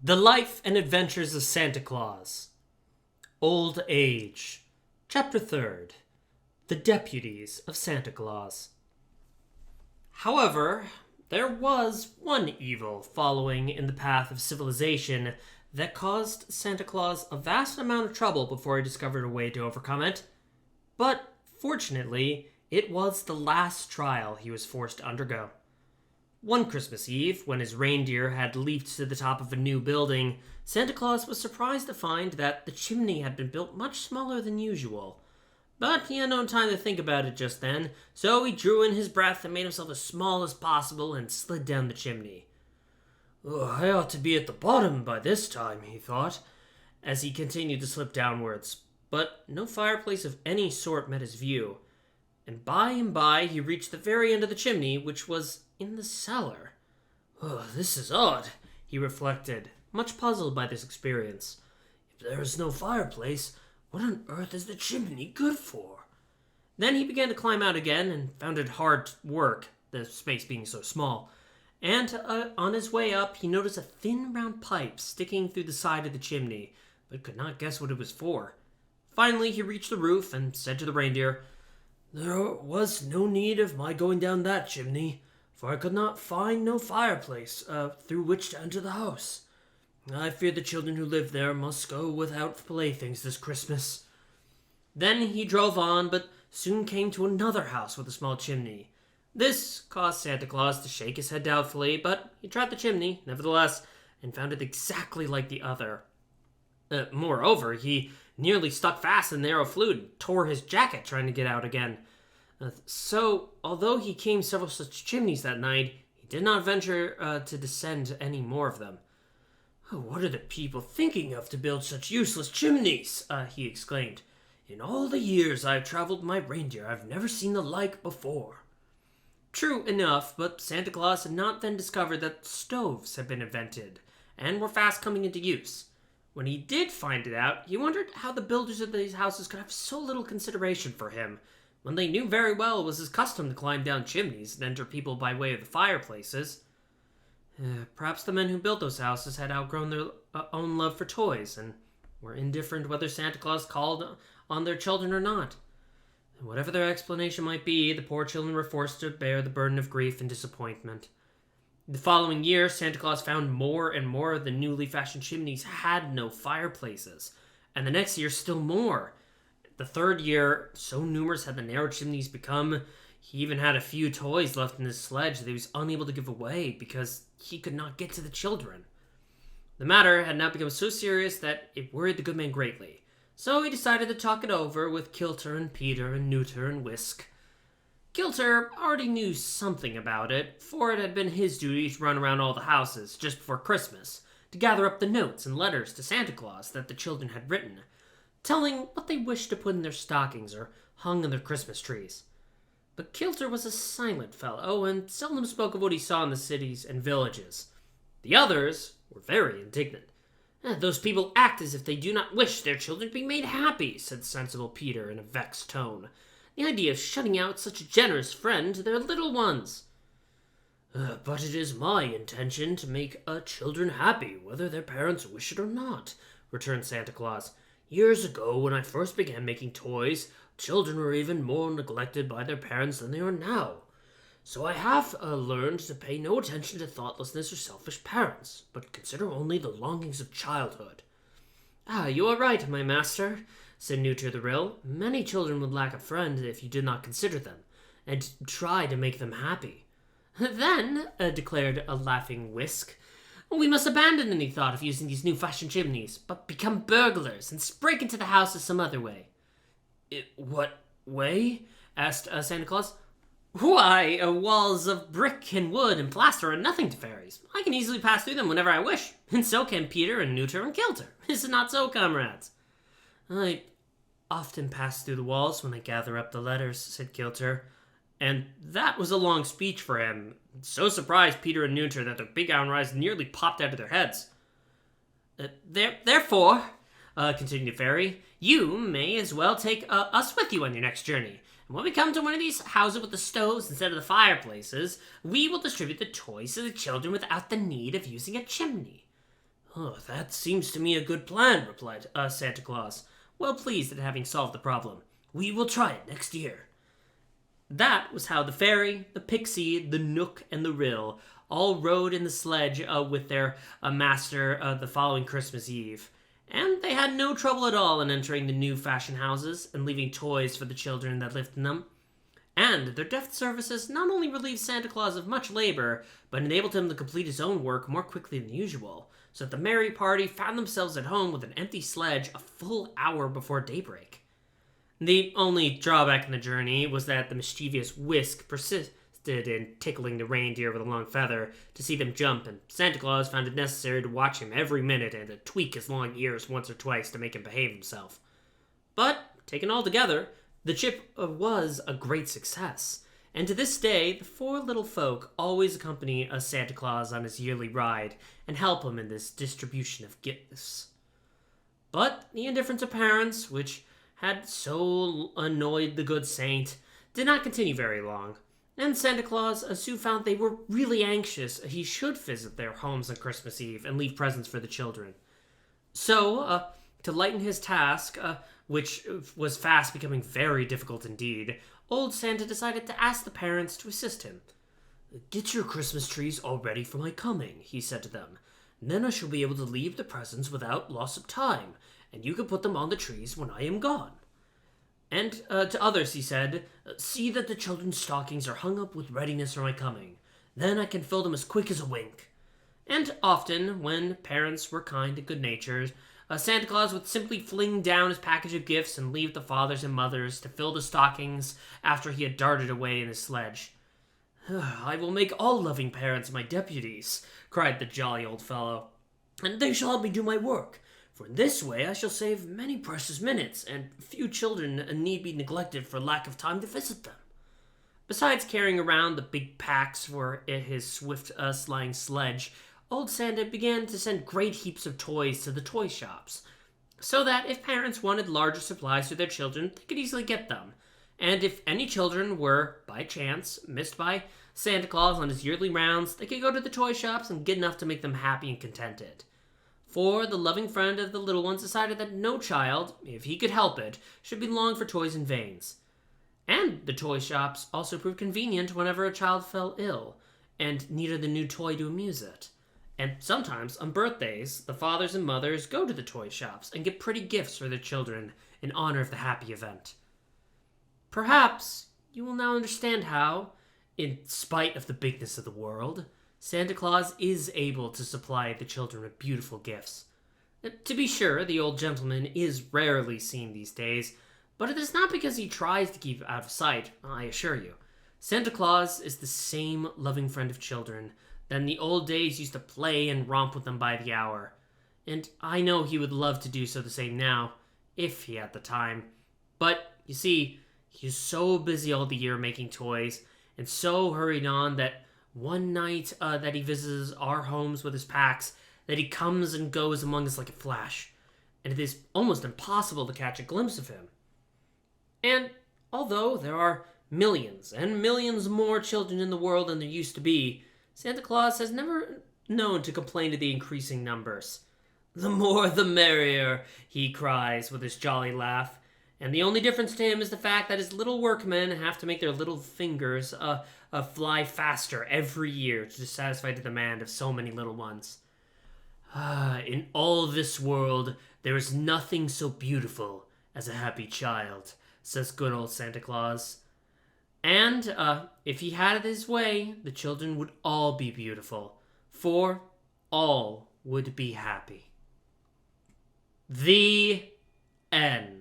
The Life and Adventures of Santa Claus. Old Age. Chapter 3rd. The Deputies of Santa Claus. However, there was one evil following in the path of civilization that caused Santa Claus a vast amount of trouble before he discovered a way to overcome it. But, fortunately, it was the last trial he was forced to undergo. One Christmas Eve, when his reindeer had leaped to the top of a new building, Santa Claus was surprised to find that the chimney had been built much smaller than usual. But he had no time to think about it just then, so he drew in his breath and made himself as small as possible and slid down the chimney. I ought to be at the bottom by this time, he thought, as he continued to slip downwards. But no fireplace of any sort met his view, and by he reached the very end of the chimney, which was in the cellar. This is odd, he reflected, much puzzled by this experience. If there is no fireplace, what on earth is the chimney good for? Then he began to climb out again and found it hard work, the space being so small. And on his way up, he noticed a thin round pipe sticking through the side of the chimney, but could not guess what it was for. Finally, he reached the roof and said to the reindeer, "There was no need of my going down that chimney, for I could not find no fireplace through which to enter the house. I fear the children who live there must go without playthings this Christmas." Then he drove on, but soon came to another house with a small chimney. This caused Santa Claus to shake his head doubtfully, but he tried the chimney, nevertheless, and found it exactly like the other. Moreover, he nearly stuck fast in the narrow flue and tore his jacket trying to get out again. So, although he came several such chimneys that night, he did not venture to descend any more of them. What are the people thinking of to build such useless chimneys? He exclaimed. In all the years I've traveled my reindeer, I've never seen the like before. True enough, but Santa Claus had not then discovered that stoves had been invented, and were fast coming into use. When he did find it out, he wondered how the builders of these houses could have so little consideration for him, when they knew very well it was his custom to climb down chimneys and enter people by way of the fireplaces. Perhaps the men who built those houses had outgrown their own love for toys, and were indifferent whether Santa Claus called on their children or not. Whatever their explanation might be, the poor children were forced to bear the burden of grief and disappointment. The following year, Santa Claus found more and more of the newly fashioned chimneys had no fireplaces, and the next year still more. The third year, so numerous had the narrow chimneys become, he even had a few toys left in his sledge that he was unable to give away because he could not get to the children. The matter had now become so serious that it worried the good man greatly, so he decided to talk it over with Kilter and Peter and Neuter and Whisk. Kilter already knew something about it, for it had been his duty to run around all the houses just before Christmas to gather up the notes and letters to Santa Claus that the children had written, telling what they wished to put in their stockings or hung on their Christmas trees. But Kilter was a silent fellow and seldom spoke of what he saw in the cities and villages. The others were very indignant. Those people act as if they do not wish their children to be made happy, said sensible Peter in a vexed tone. The idea of shutting out such a generous friend to their little ones. But it is my intention to make children happy, whether their parents wish it or not, returned Santa Claus. Years ago, when I first began making toys, children were even more neglected by their parents than they are now. So I have learned to pay no attention to thoughtlessness or selfish parents, but consider only the longings of childhood. You are right, my master, said Neuter the Rill. Many children would lack a friend if you did not consider them, and try to make them happy. Then, declared a laughing Whisk, we must abandon any thought of using these new-fashioned chimneys, but become burglars and break into the houses some other way. What way? Asked Santa Claus. Why, walls of brick and wood and plaster are nothing to fairies. I can easily pass through them whenever I wish, and so can Peter and Neuter and Kilter. Is it not so, comrades? I often pass through the walls when I gather up the letters, said Kilter, and that was a long speech for him. So surprised Peter and Neuter that their big eyes nearly popped out of their heads. Therefore, continued the fairy, you may as well take us with you on your next journey. And when we come to one of these houses with the stoves instead of the fireplaces, we will distribute the toys to the children without the need of using a chimney. "Oh, that seems to me a good plan," replied Santa Claus, well pleased at having solved the problem. "We will try it next year." That was how the fairy, the pixie, the Nook, and the Rill all rode in the sledge with their master the following Christmas Eve. And they had no trouble at all in entering the new fashion houses and leaving toys for the children that lived in them. And their deft services not only relieved Santa Claus of much labor, but enabled him to complete his own work more quickly than usual, so that the merry party found themselves at home with an empty sledge a full hour before daybreak. The only drawback in the journey was that the mischievous Whisk persisted in tickling the reindeer with a long feather to see them jump, and Santa Claus found it necessary to watch him every minute and to tweak his long ears once or twice to make him behave himself. But, taken all together, the trip was a great success, and to this day, the four little folk always accompany a Santa Claus on his yearly ride and help him in this distribution of gifts. But the indifference of parents, which had so annoyed the good saint, did not continue very long, and Santa Claus soon found they were really anxious he should visit their homes on Christmas Eve and leave presents for the children. So, to lighten his task, which was fast becoming very difficult indeed, old Santa decided to ask the parents to assist him. "Get your Christmas trees all ready for my coming," he said to them. "Then I shall be able to leave the presents without loss of time, and you can put them on the trees when I am gone." And to others he said, "See that the children's stockings are hung up with readiness for my coming. Then I can fill them as quick as a wink." And often, when parents were kind and good-natured, Santa Claus would simply fling down his package of gifts and leave the fathers and mothers to fill the stockings after he had darted away in his sledge. "I will make all loving parents my deputies," cried the jolly old fellow, "and they shall help me do my work. For in this way I shall save many precious minutes, and few children need be neglected for lack of time to visit them." Besides carrying around the big packs for his swift-flying sledge, old Santa began to send great heaps of toys to the toy shops, so that if parents wanted larger supplies for their children, they could easily get them. And if any children were, by chance, missed by Santa Claus on his yearly rounds, they could go to the toy shops and get enough to make them happy and contented. For the loving friend of the little ones decided that no child, if he could help it, should be longing for toys in vain. And the toy shops also proved convenient whenever a child fell ill and needed a new toy to amuse it. And sometimes, on birthdays, the fathers and mothers go to the toy shops and get pretty gifts for their children in honor of the happy event. Perhaps you will now understand how, in spite of the bigness of the world, Santa Claus is able to supply the children with beautiful gifts. To be sure, the old gentleman is rarely seen these days, but it is not because he tries to keep out of sight, I assure you. Santa Claus is the same loving friend of children that in the old days used to play and romp with them by the hour. And I know he would love to do so the same now, if he had the time. But, you see, he is so busy all the year making toys, and so hurried on that one night that he visits our homes with his packs, that he comes and goes among us like a flash, and it is almost impossible to catch a glimpse of him. And although there are millions and millions more children in the world than there used to be, Santa Claus has never known to complain of the increasing numbers. "The more the merrier," he cries with his jolly laugh, and the only difference to him is the fact that his little workmen have to make their little fingers fly faster every year to satisfy the demand of so many little ones. "In all this world, there is nothing so beautiful as a happy child," says good old Santa Claus. And if he had it his way, the children would all be beautiful, for all would be happy. The end.